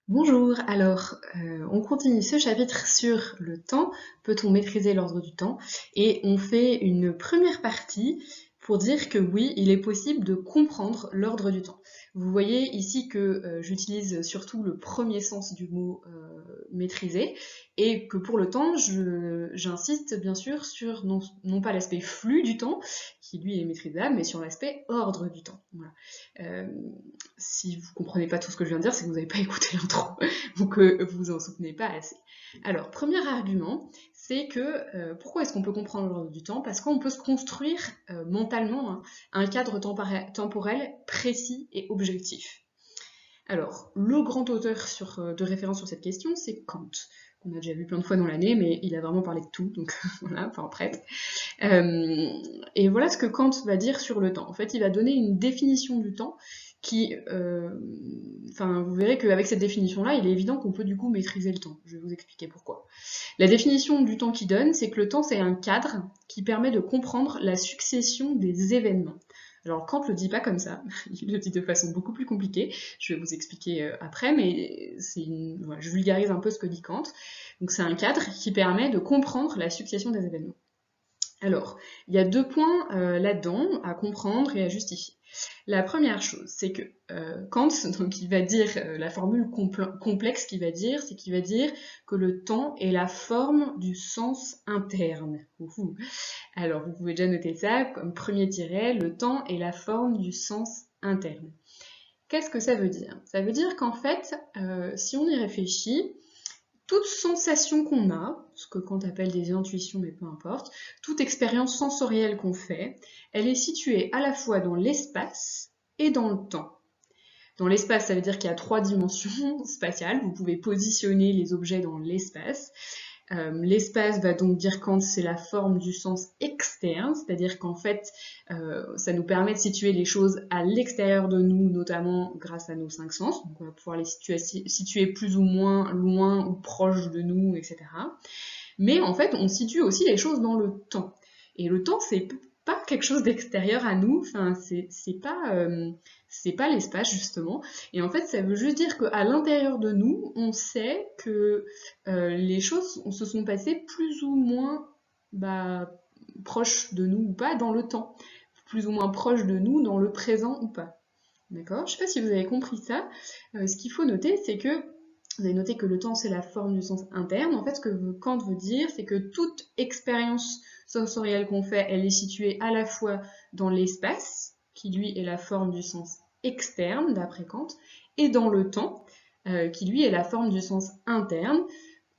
Bonjour, alors on continue ce chapitre sur le temps, peut-on maîtriser l'ordre du temps? Et on fait une première partie pour dire que oui, il est possible de comprendre l'ordre du temps. Vous voyez ici que j'utilise surtout le premier sens du mot maîtriser, et que pour le temps, j'insiste bien sûr sur non pas l'aspect flux du temps, qui lui est maîtrisable, mais sur l'aspect ordre du temps. Voilà. Euh, Si vous comprenez pas tout ce que je viens de dire, c'est que vous n'avez pas écouté l'intro, ou que vous en souvenez pas assez. Alors, premier argument, c'est que pourquoi est-ce qu'on peut comprendre l'ordre du temps? Parce qu'on peut se construire mentalement un cadre temporel précis et objectif. Alors, le grand auteur de référence sur cette question, c'est Kant, qu'on a déjà vu plein de fois dans l'année, mais il a vraiment parlé de tout, donc voilà, enfin presque. Et voilà ce que Kant va dire sur le temps. En fait, il va donner une définition du temps qui, vous verrez qu'avec cette définition-là, il est évident qu'on peut du coup maîtriser le temps. Je vais vous expliquer pourquoi. La définition du temps qu'il donne, c'est que le temps, c'est un cadre qui permet de comprendre la succession des événements. Alors Kant le dit pas comme ça, il le dit de façon beaucoup plus compliquée, je vais vous expliquer après, mais voilà, je vulgarise un peu ce que dit Kant. Donc c'est un cadre qui permet de comprendre la succession des événements. Alors, il y a deux points là-dedans à comprendre et à justifier. La première chose, c'est que Kant, donc il va dire, la formule complexe qu'il va dire, c'est qu'il va dire que le temps est la forme du sens interne. Ouhou. Alors, vous pouvez déjà noter ça comme premier tiret, le temps est la forme du sens interne. Qu'est-ce que ça veut dire? Ça veut dire qu'en fait, si on y réfléchit, toute sensation qu'on a, ce que Kant appelle des intuitions, mais peu importe, toute expérience sensorielle qu'on fait, elle est située à la fois dans l'espace et dans le temps. Dans l'espace, ça veut dire qu'il y a trois dimensions spatiales, vous pouvez positionner les objets dans l'espace. L'espace va donc dire Kant, c'est la forme du sens externe, c'est-à-dire qu'en fait, ça nous permet de situer les choses à l'extérieur de nous, notamment grâce à nos cinq sens. Donc on va pouvoir les situer plus ou moins loin ou proche de nous, etc. Mais en fait, on situe aussi les choses dans le temps. Et le temps, c'est pas quelque chose d'extérieur à nous, enfin, c'est pas l'espace, justement. Et en fait, ça veut juste dire qu'à l'intérieur de nous, on sait que les choses se sont passées plus ou moins bah, proches de nous ou pas dans le temps. Plus ou moins proches de nous dans le présent ou pas. D'accord? Je sais pas si vous avez compris ça. Ce qu'il faut noter, c'est que vous avez noté que le temps, c'est la forme du sens interne. En fait, ce que Kant veut dire, c'est que toute expérience sensorielle qu'on fait, elle est située à la fois dans l'espace, qui lui est la forme du sens externe, d'après Kant, et dans le temps, qui lui est la forme du sens interne.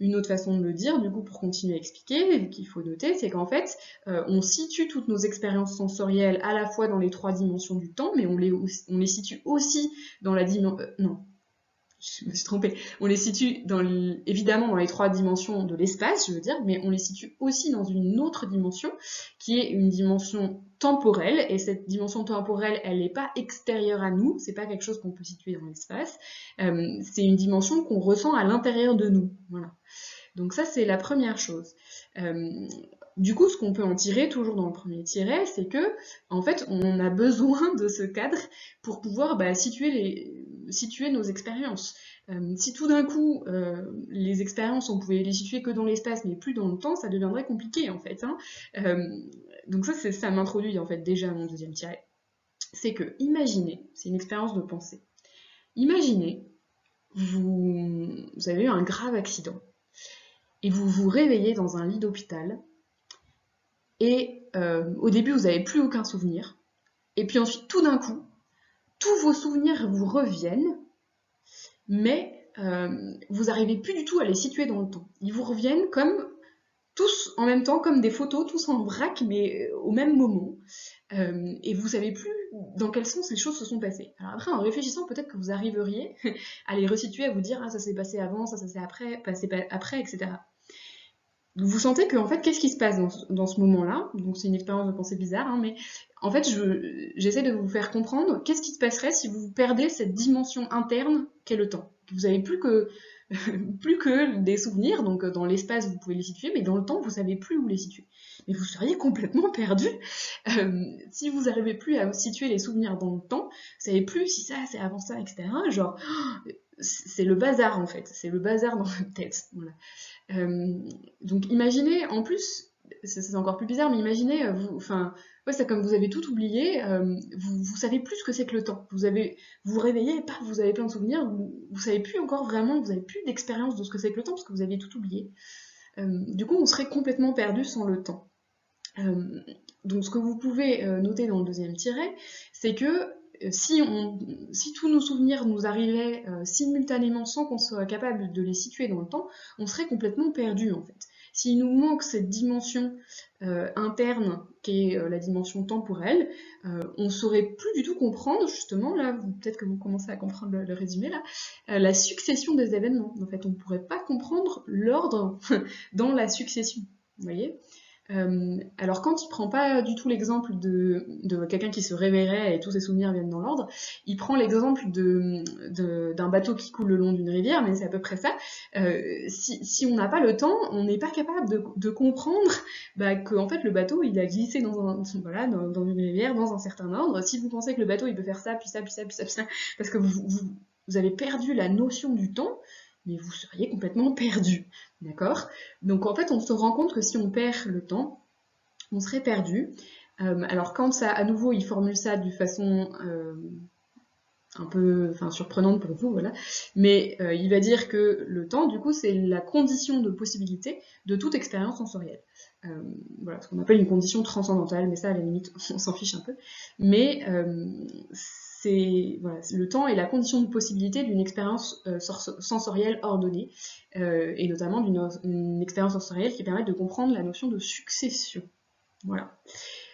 Une autre façon de le dire, du coup, pour continuer à expliquer, qu'il faut noter, c'est qu'en fait, on situe toutes nos expériences sensorielles à la fois dans les trois dimensions du temps, mais on les situe aussi dans la dimension... non, je me suis trompée. On les situe évidemment dans les trois dimensions de l'espace, je veux dire, mais on les situe aussi dans une autre dimension, qui est une dimension temporelle, et cette dimension temporelle, elle n'est pas extérieure à nous, c'est pas quelque chose qu'on peut situer dans l'espace, c'est une dimension qu'on ressent à l'intérieur de nous. Voilà. Donc ça, c'est la première chose. Du coup, ce qu'on peut en tirer, toujours dans le premier tiret, c'est que, en fait, on a besoin de ce cadre pour pouvoir situer nos expériences. Si tout d'un coup, les expériences, on pouvait les situer que dans l'espace, mais plus dans le temps, ça deviendrait compliqué, en fait. Donc ça m'introduit, en fait, déjà à mon deuxième tiret. C'est que, imaginez, c'est une expérience de pensée. Imaginez, vous avez eu un grave accident et vous vous réveillez dans un lit d'hôpital et au début vous n'avez plus aucun souvenir et puis ensuite tout d'un coup tous vos souvenirs vous reviennent mais vous n'arrivez plus du tout à les situer dans le temps. Ils vous reviennent comme tous en même temps, comme des photos, tous en vrac, mais au même moment. Et vous savez plus dans quel sens les choses se sont passées. Alors après, en réfléchissant, peut-être que vous arriveriez à les resituer, à vous dire ah ça s'est passé avant, ça s'est passé après, etc. Vous sentez que en fait, qu'est-ce qui se passe dans ce moment-là? Donc c'est une expérience de pensée bizarre, hein, mais en fait, j'essaie de vous faire comprendre qu'est-ce qui se passerait si vous perdez cette dimension interne qu'est le temps. Vous n'avez plus que plus que des souvenirs, donc dans l'espace vous pouvez les situer, mais dans le temps vous savez plus où les situer. Mais vous seriez complètement perdu si vous n'arrivez plus à situer les souvenirs dans le temps, vous savez plus si ça c'est avant ça, etc. Genre c'est le bazar en fait, c'est le bazar dans votre tête. Voilà. Donc imaginez, en plus, c'est encore plus bizarre, mais imaginez, ouais, c'est comme vous avez tout oublié, vous savez plus ce que c'est que le temps. Vous vous réveillez, paf, vous avez plein de souvenirs, vous savez plus encore vraiment, vous avez plus d'expérience de ce que c'est que le temps, parce que vous avez tout oublié. Du coup, on serait complètement perdu sans le temps. Donc ce que vous pouvez noter dans le deuxième tiret, c'est que si tous nos souvenirs nous arrivaient simultanément sans qu'on soit capable de les situer dans le temps, on serait complètement perdu en fait. S'il nous manque cette dimension interne qui est la dimension temporelle, on saurait plus du tout comprendre, justement, là, peut-être que vous commencez à comprendre le résumé là, la succession des événements. En fait, on ne pourrait pas comprendre l'ordre dans la succession, vous voyez. Alors quand il prend pas du tout l'exemple de quelqu'un qui se réveillerait et tous ses souvenirs viennent dans l'ordre, il prend l'exemple d'un bateau qui coule le long d'une rivière, mais c'est à peu près ça. Si on n'a pas le temps, on n'est pas capable de comprendre que en fait le bateau il a glissé dans une rivière dans un certain ordre. Si vous pensez que le bateau il peut faire ça, puis ça, puis ça, puis ça, puis ça, parce que vous avez perdu la notion du temps, mais vous seriez complètement perdu, d'accord? Donc en fait, on se rend compte que si on perd le temps, on serait perdu. Alors quand ça, à nouveau, il formule ça de façon un peu surprenante pour vous, voilà, mais il va dire que le temps, du coup, c'est la condition de possibilité de toute expérience sensorielle. Voilà, ce qu'on appelle une condition transcendantale, mais ça, à la limite, on s'en fiche un peu. Mais le temps est la condition de possibilité d'une expérience sensorielle ordonnée, et notamment d'une expérience sensorielle qui permet de comprendre la notion de succession. Voilà.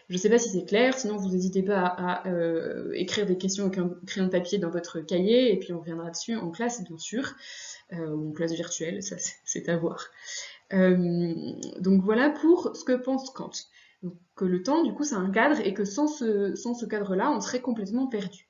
Je ne sais pas si c'est clair, sinon vous n'hésitez pas à écrire des questions avec un crayon de papier dans votre cahier, et puis on reviendra dessus en classe, bien sûr, ou en classe virtuelle, ça c'est à voir. Donc voilà pour ce que pense Kant. Donc, que le temps, du coup, c'est un cadre, et que sans ce cadre-là, on serait complètement perdu.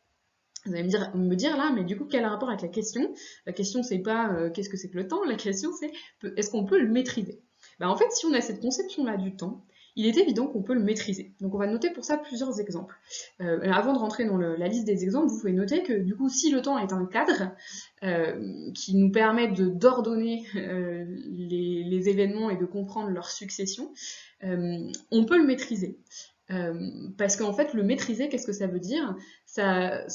Vous allez me dire là, mais du coup, quel rapport avec la question? La question, c'est pas qu'est-ce que c'est que le temps, la question, c'est est-ce qu'on peut le maîtriser? En fait, si on a cette conception-là du temps, il est évident qu'on peut le maîtriser. Donc on va noter pour ça plusieurs exemples. Avant de rentrer dans la liste des exemples, vous pouvez noter que du coup, si le temps est un cadre qui nous permet d'ordonner les événements et de comprendre leur succession, on peut le maîtriser. Parce qu'en fait, le maîtriser, qu'est-ce que ça veut dire? Ça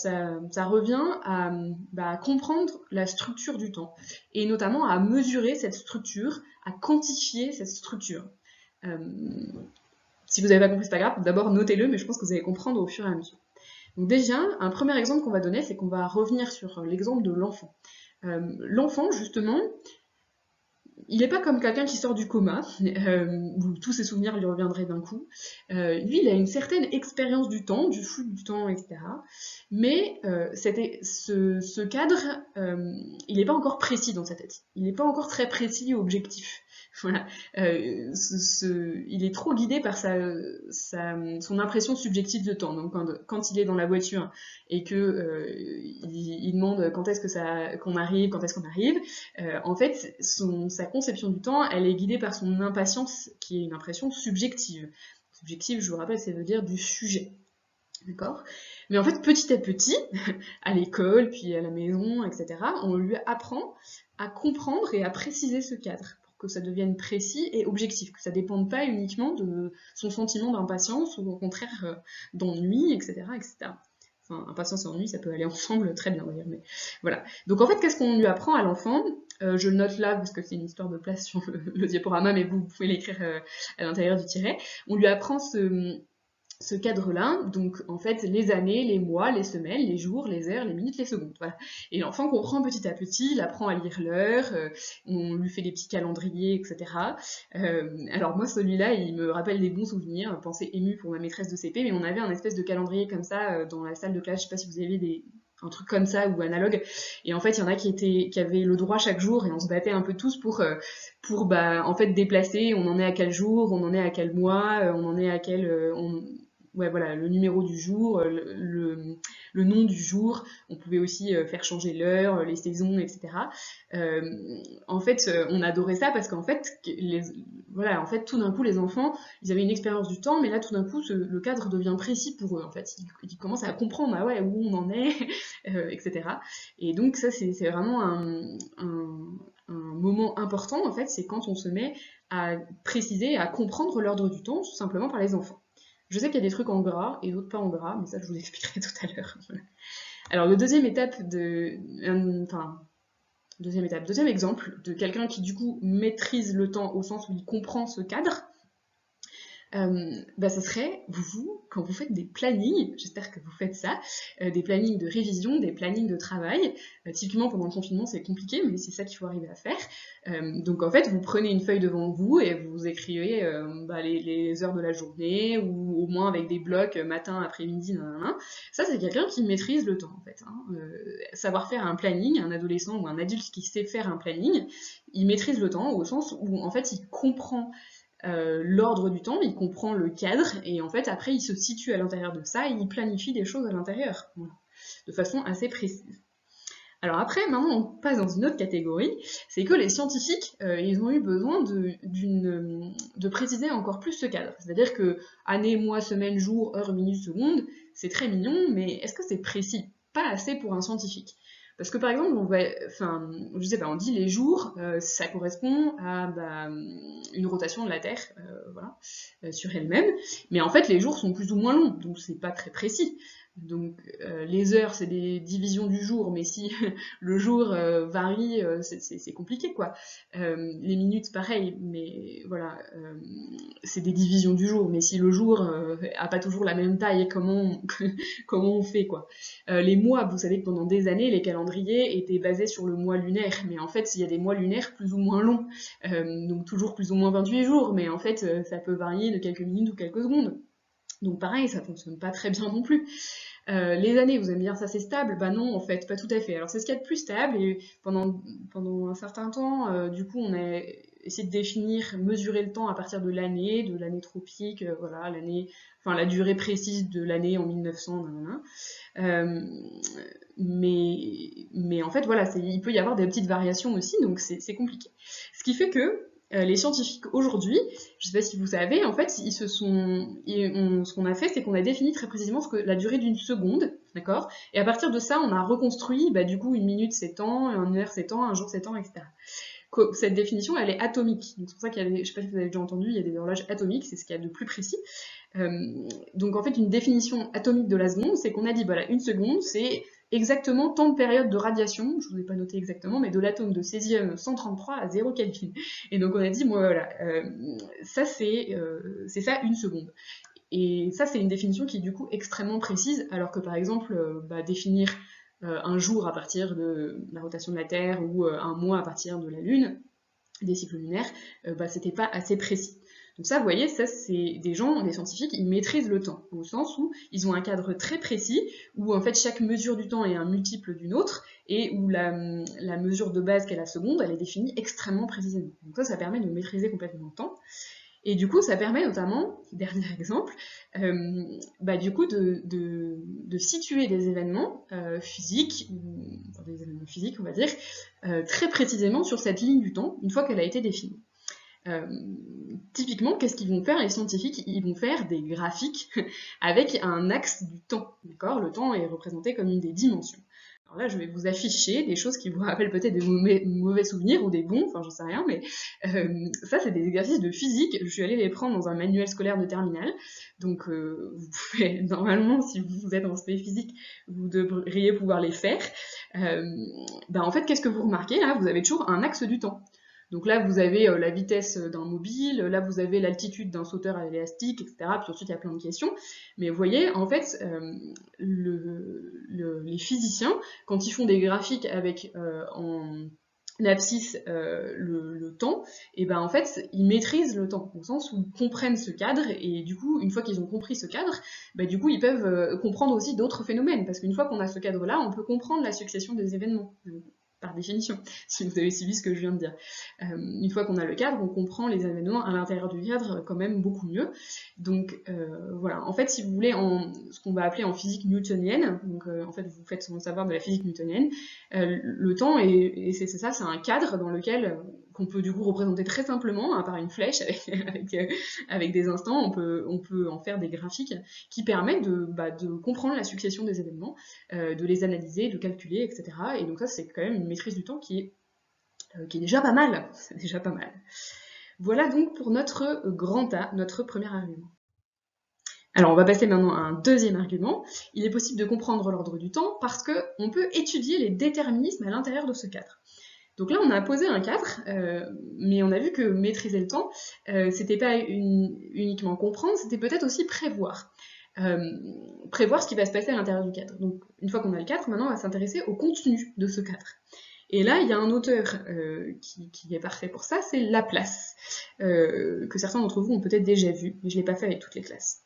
revient à comprendre la structure du temps, et notamment à mesurer cette structure, à quantifier cette structure. Si vous n'avez pas compris, c'est pas grave, d'abord notez-le, mais je pense que vous allez comprendre au fur et à mesure. Donc déjà, un premier exemple qu'on va donner, c'est qu'on va revenir sur l'exemple de l'enfant. L'enfant, justement, il n'est pas comme quelqu'un qui sort du coma, où tous ses souvenirs lui reviendraient d'un coup. Lui, il a une certaine expérience du temps, du flux du temps, etc. Mais ce cadre, il n'est pas encore précis dans sa tête. Il n'est pas encore très précis et objectif. Voilà. Il est trop guidé par son impression subjective de temps. Donc quand il est dans la voiture et que il demande quand est-ce qu'on arrive, en fait, sa conception du temps, elle est guidée par son impatience, qui est une impression subjective. Subjective, je vous rappelle, ça veut dire du sujet. D'accord? Mais en fait, petit à petit, à l'école, puis à la maison, etc., on lui apprend à comprendre et à préciser ce cadre, pour que ça devienne précis et objectif, que ça ne dépende pas uniquement de son sentiment d'impatience, ou au contraire d'ennui, etc., etc. Enfin, impatience et ennui, ça peut aller ensemble très bien d'ailleurs, mais voilà. Donc en fait, qu'est-ce qu'on lui apprend à l'enfant? Je le note là parce que c'est une histoire de place sur le diaporama, mais vous pouvez l'écrire à l'intérieur du tiret. On lui apprend ce cadre-là, donc en fait les années, les mois, les semaines, les jours, les heures, les minutes, les secondes, voilà. Et l'enfant comprend petit à petit, il apprend à lire l'heure, on lui fait des petits calendriers, etc. Alors moi celui-là, il me rappelle des bons souvenirs, pensée émue pour ma maîtresse de CP, mais on avait un espèce de calendrier comme ça dans la salle de classe, je sais pas si vous avez un truc comme ça ou analogue, et en fait il y en a qui avaient le droit chaque jour, et on se battait un peu tous pour en fait déplacer, on en est à quel jour, on en est à quel mois, on en est à quel ouais, voilà, le numéro du jour, le nom du jour. On pouvait aussi faire changer l'heure, les saisons, etc. En fait, on adorait ça parce qu'en fait, voilà, en fait, tout d'un coup, les enfants, ils avaient une expérience du temps, mais là, tout d'un coup, le cadre devient précis pour eux. En fait, ils commencent à comprendre, ah ouais, où on en est, etc. Et donc, ça, c'est vraiment un moment important, en fait, c'est quand on se met à préciser, à comprendre l'ordre du temps, tout simplement par les enfants. Je sais qu'il y a des trucs en gras et d'autres pas en gras, mais ça, je vous expliquerai tout à l'heure. Alors, le deuxième exemple de quelqu'un qui, du coup, maîtrise le temps au sens où il comprend ce cadre, ça serait, quand vous faites des plannings, j'espère que vous faites ça, des plannings de révision, des plannings de travail. Typiquement, pendant le confinement, c'est compliqué, mais c'est ça qu'il faut arriver à faire. Donc, en fait, vous prenez une feuille devant vous et vous écrivez les heures de la journée, ou au moins avec des blocs matin, après-midi, nanana. Ça, c'est quelqu'un qui maîtrise le temps, en fait. Savoir faire un planning, un adolescent ou un adulte qui sait faire un planning, il maîtrise le temps au sens où, en fait, il comprend l'ordre du temps, il comprend le cadre, et en fait après il se situe à l'intérieur de ça et il planifie des choses à l'intérieur, voilà, de façon assez précise. Alors après, maintenant on passe dans une autre catégorie, c'est que les scientifiques, ils ont eu besoin de préciser encore plus ce cadre. C'est-à-dire que année, mois, semaine, jour, heure, minute, seconde, c'est très mignon, mais est-ce que c'est précis? Pas assez pour un scientifique. Parce que par exemple, je sais pas, on dit les jours, ça correspond à une rotation de la Terre, voilà, sur elle-même. Mais en fait, les jours sont plus ou moins longs, donc c'est pas très précis. Donc les heures, c'est des divisions du jour, mais si le jour varie, c'est compliqué, quoi. Les minutes, pareil, mais voilà, c'est des divisions du jour, mais si le jour a pas toujours la même taille, comment on fait, quoi. Les mois, vous savez que pendant des années, les calendriers étaient basés sur le mois lunaire, mais en fait, il y a des mois lunaires plus ou moins longs, donc toujours plus ou moins 28 jours, mais en fait, ça peut varier de quelques minutes ou quelques secondes. Donc pareil, ça fonctionne pas très bien non plus. Les années, vous allez me dire ça c'est stable? Bah non, en fait, pas tout à fait. Alors c'est ce qu'il y a de plus stable, et pendant un certain temps, du coup, on a essayé de définir, mesurer le temps à partir de l'année tropique, voilà, la durée précise de l'année en 1900, mais en fait, voilà, il peut y avoir des petites variations aussi, donc c'est compliqué. Ce qui fait que les scientifiques aujourd'hui, je sais pas si vous savez, en fait, ce qu'on a fait, c'est qu'on a défini très précisément la durée d'une seconde, d'accord? Et à partir de ça, on a reconstruit, du coup, une minute c'est temps, une heure c'est temps, un jour c'est temps, etc. Cette définition, elle est atomique. Donc c'est pour ça je sais pas si vous avez déjà entendu, il y a des horloges atomiques, c'est ce qu'il y a de plus précis. Donc en fait, une définition atomique de la seconde, c'est qu'on a dit, voilà, une seconde, c'est exactement tant de périodes de radiation, je ne vous ai pas noté exactement, mais de l'atome de césium 133 à 0 Kelvin. Et donc on a dit, voilà, ça c'est ça une seconde. Et ça c'est une définition qui est du coup extrêmement précise, alors que par exemple, définir un jour à partir de la rotation de la Terre ou un mois à partir de la Lune, des cycles lunaires, c'était pas assez précis. Donc ça, vous voyez, ça c'est des scientifiques, ils maîtrisent le temps, au sens où ils ont un cadre très précis, où en fait chaque mesure du temps est un multiple d'une autre, et où la mesure de base qu'est la seconde, elle est définie extrêmement précisément. Donc ça permet de maîtriser complètement le temps. Et du coup, ça permet notamment, dernier exemple, du coup de situer des événements physiques, des événements physiques on va dire, très précisément sur cette ligne du temps, une fois qu'elle a été définie. Typiquement, qu'est-ce qu'ils vont faire les scientifiques? Ils vont faire des graphiques avec un axe du temps, d'accord? Le temps est représenté comme une des dimensions. Alors là, je vais vous afficher des choses qui vous rappellent peut-être des mauvais souvenirs ou des bons, enfin j'en sais rien, mais ça c'est des exercices de physique. Je suis allée les prendre dans un manuel scolaire de terminale, donc vous pouvez, normalement, si vous êtes en spé physique, vous devriez pouvoir les faire. En fait, qu'est-ce que vous remarquez là? Vous avez toujours un axe du temps. Donc là, vous avez la vitesse d'un mobile, là, vous avez l'altitude d'un sauteur à l'élastique, etc. Puis ensuite, il y a plein de questions. Mais vous voyez, en fait, les physiciens, quand ils font des graphiques avec en abscisse le temps, et en fait, ils maîtrisent le temps, au sens où ils comprennent ce cadre, et du coup, une fois qu'ils ont compris ce cadre, du coup, ils peuvent comprendre aussi d'autres phénomènes, parce qu'une fois qu'on a ce cadre-là, on peut comprendre la succession des événements. par définition, si vous avez suivi ce que je viens de dire. Une fois qu'on a le cadre, on comprend les événements à l'intérieur du cadre quand même beaucoup mieux. Donc voilà, en fait, si vous voulez, ce qu'on va appeler en physique newtonienne, donc en fait, vous faites sans savoir de la physique newtonienne, le temps, et c'est ça, c'est un cadre dans lequel qu'on peut du coup représenter très simplement, hein, par une flèche avec des instants, on peut en faire des graphiques qui permettent de comprendre la succession des événements, de les analyser, de calculer, etc. Et donc ça, c'est quand même une maîtrise du temps qui est déjà pas mal. C'est déjà pas mal. Voilà donc pour notre grand A, notre premier argument. Alors on va passer maintenant à un deuxième argument. Il est possible de comprendre l'ordre du temps parce qu'on peut étudier les déterminismes à l'intérieur de ce cadre. Donc là, on a posé un cadre, mais on a vu que maîtriser le temps, c'était pas uniquement comprendre, c'était peut-être aussi prévoir. Prévoir ce qui va se passer à l'intérieur du cadre. Donc une fois qu'on a le cadre, maintenant on va s'intéresser au contenu de ce cadre. Et là, il y a un auteur qui est parfait pour ça, c'est Laplace, que certains d'entre vous ont peut-être déjà vu, mais je ne l'ai pas fait avec toutes les classes.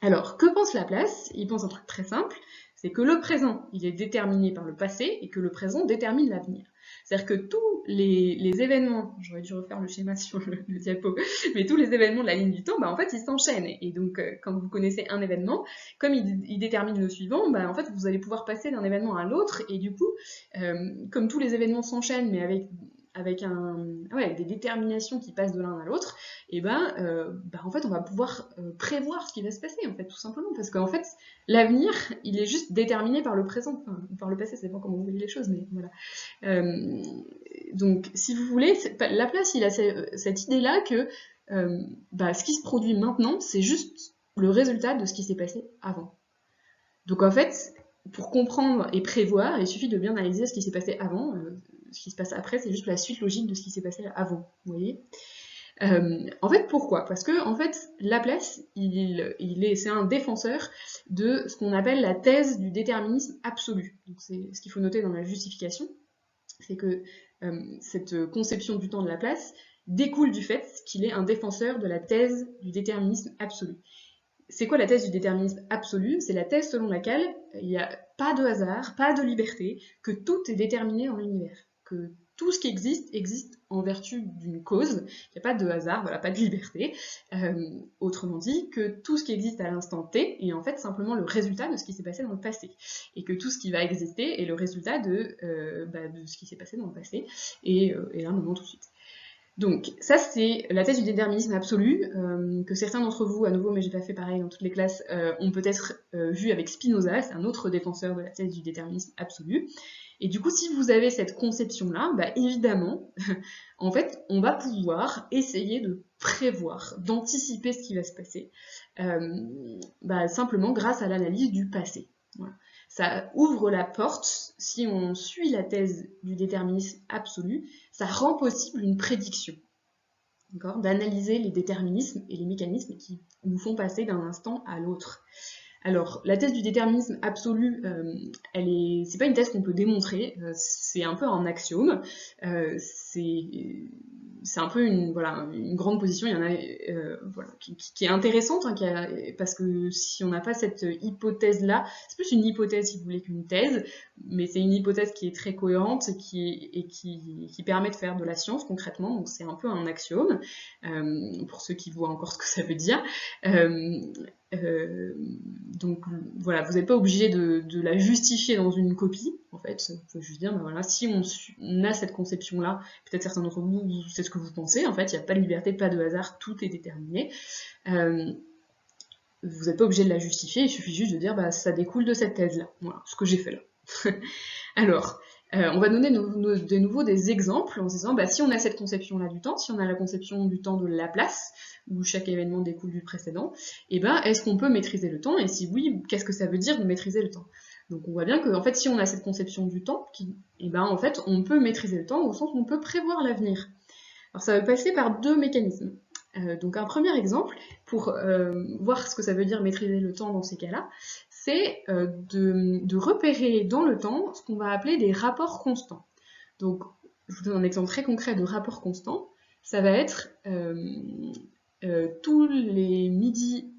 Alors, que pense Laplace? Il pense un truc très simple, c'est que le présent, il est déterminé par le passé, et que le présent détermine l'avenir. C'est-à-dire que tous les événements, j'aurais dû refaire le schéma sur le diapo, mais tous les événements de la ligne du temps, en fait, ils s'enchaînent. Et donc, quand vous connaissez un événement, comme il détermine le suivant, en fait, vous allez pouvoir passer d'un événement à l'autre, et du coup, comme tous les événements s'enchaînent, mais avec des déterminations qui passent de l'un à l'autre, et en fait, on va pouvoir prévoir ce qui va se passer, en fait, tout simplement, parce qu'en fait, l'avenir, il est juste déterminé par le présent, enfin, par le passé, ça dépend comment vous voyez les choses, mais voilà. Donc, si vous voulez, Laplace, il a cette idée-là que ce qui se produit maintenant, c'est juste le résultat de ce qui s'est passé avant. Donc, en fait, pour comprendre et prévoir, il suffit de bien analyser ce qui s'est passé avant. Ce qui se passe après, c'est juste la suite logique de ce qui s'est passé avant, vous voyez. En fait, pourquoi? Parce que, en fait, Laplace, c'est un défenseur de ce qu'on appelle la thèse du déterminisme absolu. Donc, c'est ce qu'il faut noter dans la justification, c'est que cette conception du temps de Laplace découle du fait qu'il est un défenseur de la thèse du déterminisme absolu. C'est quoi la thèse du déterminisme absolu? C'est la thèse selon laquelle il n'y a pas de hasard, pas de liberté, que tout est déterminé dans l'univers, que tout ce qui existe en vertu d'une cause, il n'y a pas de hasard, voilà, pas de liberté. Autrement dit, que tout ce qui existe à l'instant T est en fait simplement le résultat de ce qui s'est passé dans le passé. Et que tout ce qui va exister est le résultat de ce qui s'est passé dans le passé, et là, maintenant, tout de suite. Donc, ça, c'est la thèse du déterminisme absolu, que certains d'entre vous, à nouveau, mais j'ai pas fait pareil dans toutes les classes, ont peut-être vu avec Spinoza, c'est un autre défenseur de la thèse du déterminisme absolu. Et du coup, si vous avez cette conception-là, évidemment, en fait, on va pouvoir essayer de prévoir, d'anticiper ce qui va se passer, simplement grâce à l'analyse du passé. Voilà. Ça ouvre la porte, si on suit la thèse du déterminisme absolu, ça rend possible une prédiction, d'analyser les déterminismes et les mécanismes qui nous font passer d'un instant à l'autre. Alors, la thèse du déterminisme absolu, c'est pas une thèse qu'on peut démontrer, c'est un peu un axiome, c'est un peu une grande position, il y en a qui est intéressante, parce que si on n'a pas cette hypothèse-là, c'est plus une hypothèse si vous voulez qu'une thèse, mais c'est une hypothèse qui est très cohérente et qui permet de faire de la science concrètement, donc c'est un peu un axiome, pour ceux qui voient encore ce que ça veut dire. Donc voilà, vous n'êtes pas obligé de la justifier dans une copie, en fait, vous pouvez juste dire, si on a cette conception-là, peut-être certains d'entre vous, c'est ce que vous pensez, en fait, il n'y a pas de liberté, pas de hasard, tout est déterminé. Vous n'êtes pas obligé de la justifier, il suffit juste de dire, ça découle de cette thèse-là, voilà, ce que j'ai fait là. Alors, on va donner de nouveau des exemples en se disant, si on a cette conception-là du temps, si on a la conception du temps de Laplace, où chaque événement découle du précédent, est-ce qu'on peut maîtriser le temps? Et si oui, qu'est-ce que ça veut dire de maîtriser le temps? Donc on voit bien que, en fait, si on a cette conception du temps, en fait, on peut maîtriser le temps au sens où on peut prévoir l'avenir. Alors ça va passer par deux mécanismes. Donc un premier exemple, pour voir ce que ça veut dire maîtriser le temps dans ces cas-là, c'est de repérer dans le temps ce qu'on va appeler des rapports constants. Donc, je vous donne un exemple très concret de rapport constant. Ça va être tous les midis,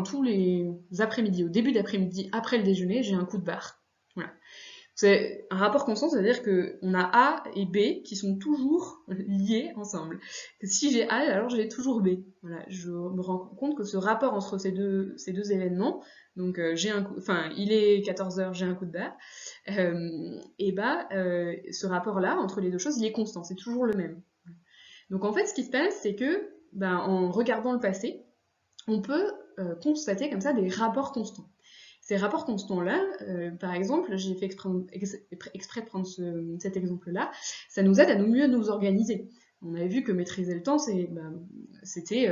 tous les après-midi, au début d'après-midi, après le déjeuner, j'ai un coup de barre. Voilà. C'est un rapport constant, c'est-à-dire qu'on a A et B qui sont toujours liés ensemble. Que si j'ai A, alors j'ai toujours B. Voilà, je me rends compte que ce rapport entre ces deux événements, donc il est 14h, j'ai un coup de barre, ce rapport-là entre les deux choses, il est constant, c'est toujours le même. Donc en fait, ce qui se passe, c'est que en regardant le passé, on peut constater comme ça des rapports constants. Ces rapports constants-là, par exemple, j'ai fait exprès de prendre cet exemple-là, ça nous aide à mieux nous organiser. On avait vu que maîtriser le temps, c'était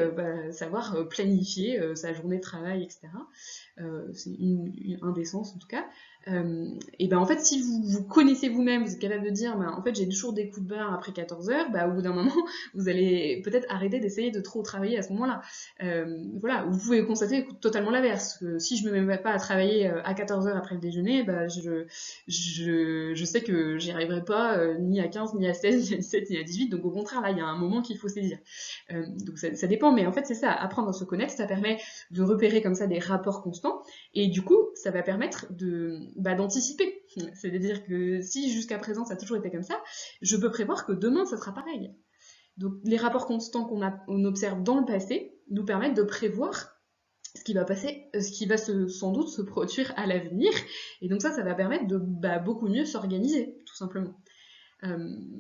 savoir planifier sa journée de travail, etc. C'est un des sens en tout cas. En fait, si vous connaissez vous-même, vous êtes capable de dire, en fait, j'ai toujours des coups de barre après 14 heures, au bout d'un moment, vous allez peut-être arrêter d'essayer de trop travailler à ce moment-là. Voilà, vous pouvez constater totalement l'inverse. Si je me mets pas à travailler à 14 heures après le déjeuner, je sais que j'y arriverai pas ni à 15, ni à 16, ni à 17, ni à 18. Donc au contraire, là, il y a un moment qu'il faut saisir. Donc ça dépend, mais en fait, c'est ça, apprendre à se connaître, ça permet de repérer comme ça des rapports constants, et du coup, ça va permettre d'anticiper. C'est-à-dire que si jusqu'à présent ça a toujours été comme ça, je peux prévoir que demain ça sera pareil. Donc les rapports constants qu'on observe dans le passé nous permettent de prévoir ce qui va sans doute se produire à l'avenir, et donc ça va permettre de beaucoup mieux s'organiser, tout simplement.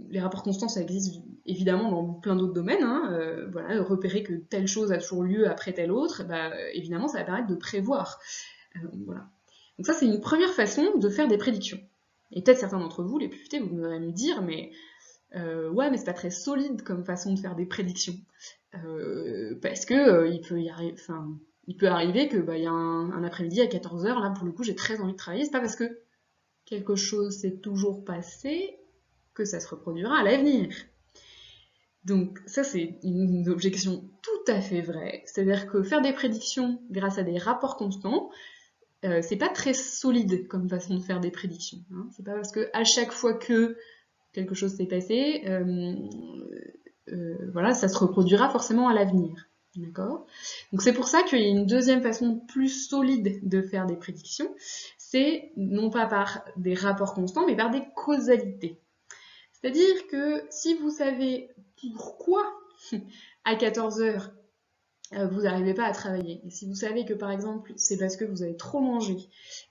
Les rapports constants, ça existe évidemment dans plein d'autres domaines, voilà, repérer que telle chose a toujours lieu après telle autre, évidemment ça va permettre de prévoir. Voilà. Donc ça, c'est une première façon de faire des prédictions. Et peut-être certains d'entre vous, les plus futés, vous allez me dire, mais ouais, mais c'est pas très solide comme façon de faire des prédictions. Parce que il peut arriver que y a un après-midi à 14h, là pour le coup j'ai très envie de travailler, c'est pas parce que quelque chose s'est toujours passé que ça se reproduira à l'avenir. Donc ça c'est une objection tout à fait vraie, c'est-à-dire que faire des prédictions grâce à des rapports constants, c'est pas très solide comme façon de faire des prédictions. Hein. C'est pas parce que à chaque fois que quelque chose s'est passé, voilà, ça se reproduira forcément à l'avenir. D'accord ? Donc c'est pour ça qu'il y a une deuxième façon plus solide de faire des prédictions, c'est non pas par des rapports constants, mais par des causalités. C'est-à-dire que si vous savez pourquoi à 14h vous n'arrivez pas à travailler, et si vous savez que par exemple c'est parce que vous avez trop mangé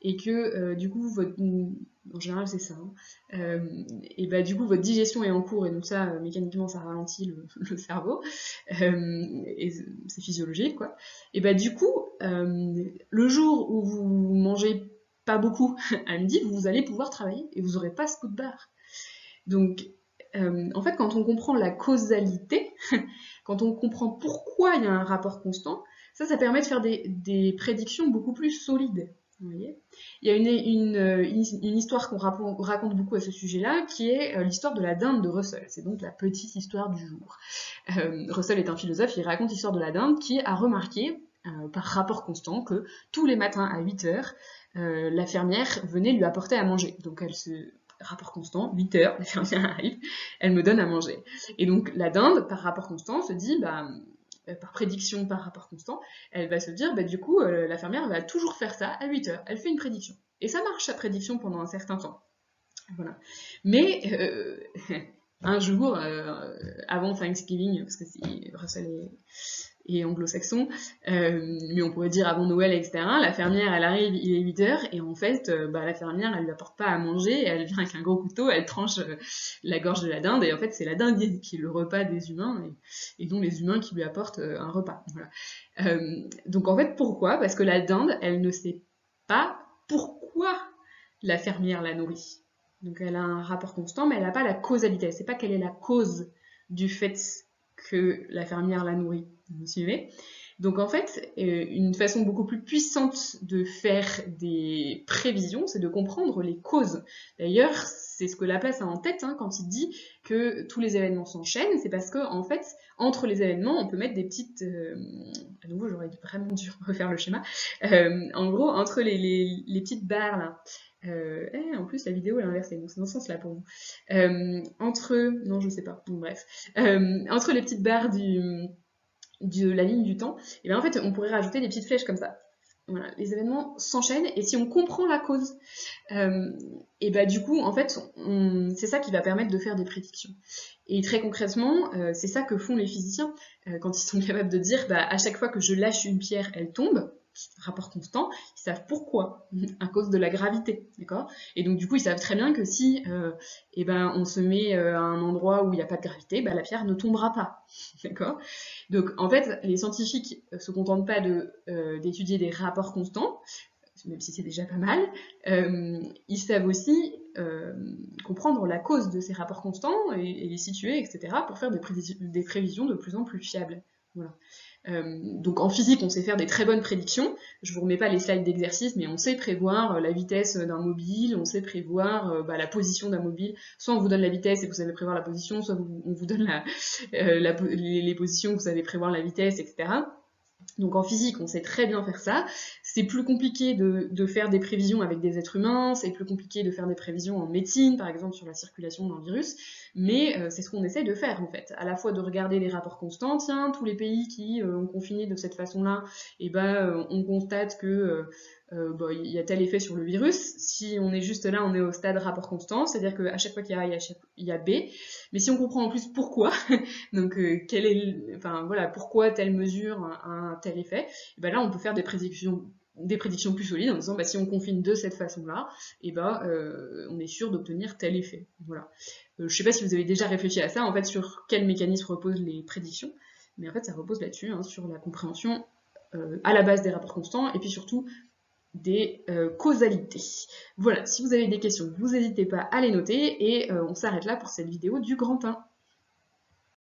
et que du coup en général c'est ça, du coup votre digestion est en cours et donc ça mécaniquement ça ralentit le cerveau, et c'est physiologique quoi, et du coup le jour où vous mangez pas beaucoup à midi, vous allez pouvoir travailler et vous n'aurez pas ce coup de barre. Donc en fait, quand on comprend la causalité, quand on comprend pourquoi il y a un rapport constant, ça permet de faire des prédictions beaucoup plus solides. Vous voyez, il y a une histoire qu'on raconte beaucoup à ce sujet-là, qui est l'histoire de la dinde de Russell. C'est donc la petite histoire du jour. Russell est un philosophe, il raconte l'histoire de la dinde qui a remarqué, par rapport constant, que tous les matins à 8h, la fermière venait lui apporter à manger. Donc rapport constant, 8h, la fermière arrive, elle me donne à manger. Et donc la dinde, par rapport constant, se dit, par prédiction par rapport constant, elle va se dire, du coup, la fermière va toujours faire ça à 8h. Elle fait une prédiction. Et ça marche, sa prédiction, pendant un certain temps. Voilà. Mais un jour, avant Thanksgiving, parce que Russell et anglo-saxon, mais on pourrait dire avant Noël, etc. La fermière, elle arrive, il est 8h, et en fait, la fermière, elle lui apporte pas à manger, elle vient avec un gros couteau, elle tranche la gorge de la dinde, et en fait, c'est la dinde qui est le repas des humains, et donc les humains qui lui apportent un repas. Voilà. Donc en fait, pourquoi ? Parce que la dinde, elle ne sait pas pourquoi la fermière la nourrit. Donc elle a un rapport constant, mais elle n'a pas la causalité, elle ne sait pas quelle est la cause du fait que la fermière la nourrit. Vous suivez ? Donc en fait, une façon beaucoup plus puissante de faire des prévisions, c'est de comprendre les causes. D'ailleurs, c'est ce que Laplace a en tête quand il dit que tous les événements s'enchaînent, c'est parce que en fait, entre les événements, on peut mettre des petites... à nouveau, j'aurais vraiment dû refaire le schéma. En gros, entre les petites barres là, en plus la vidéo est inversée, donc c'est dans ce sens là pour vous. Non je sais pas, bon bref. Entre les petites barres de la ligne du temps, et bien en fait on pourrait rajouter des petites flèches comme ça. Voilà, les événements s'enchaînent et si on comprend la cause, et bah du coup, en fait, c'est ça qui va permettre de faire des prédictions. Et très concrètement, c'est ça que font les physiciens quand ils sont capables de dire, bah à chaque fois que je lâche une pierre, elle tombe. Rapport constant, ils savent pourquoi, à cause de la gravité, d'accord? Et donc du coup, ils savent très bien que si eh ben, on se met à un endroit où il n'y a pas de gravité, bah, la pierre ne tombera pas, d'accord? Donc en fait, les scientifiques se contentent pas d'étudier des rapports constants, même si c'est déjà pas mal, ils savent aussi comprendre la cause de ces rapports constants et les situer, etc., pour faire des prévisions de plus en plus fiables. Voilà. Donc en physique, on sait faire des très bonnes prédictions. Je vous remets pas les slides d'exercice, mais on sait prévoir la vitesse d'un mobile, on sait prévoir la position d'un mobile. Soit on vous donne la vitesse et vous savez prévoir la position, soit on vous donne les positions, vous savez prévoir la vitesse, etc. Donc en physique, on sait très bien faire ça. C'est plus compliqué de faire des prévisions avec des êtres humains, c'est plus compliqué de faire des prévisions en médecine, par exemple sur la circulation d'un virus, mais c'est ce qu'on essaie de faire en fait. À la fois de regarder les rapports constants, tiens, tous les pays qui ont confiné de cette façon-là, et ben on constate que il y a tel effet sur le virus. Si on est juste là, on est au stade rapport constant, c'est-à-dire qu'à chaque fois qu'il y a A, il y a B. Mais si on comprend en plus pourquoi, donc enfin voilà, pourquoi telle mesure a un tel effet, et ben là on peut faire des prédictions plus solides en disant bah, si on confine de cette façon-là, et ben on est sûr d'obtenir tel effet. Voilà. Je sais pas si vous avez déjà réfléchi à ça, en fait, sur quel mécanisme reposent les prédictions, mais en fait ça repose là-dessus, hein, sur la compréhension à la base des rapports constants, et puis surtout des causalités. Voilà, si vous avez des questions, vous n'hésitez pas à les noter, et on s'arrête là pour cette vidéo du grand 1.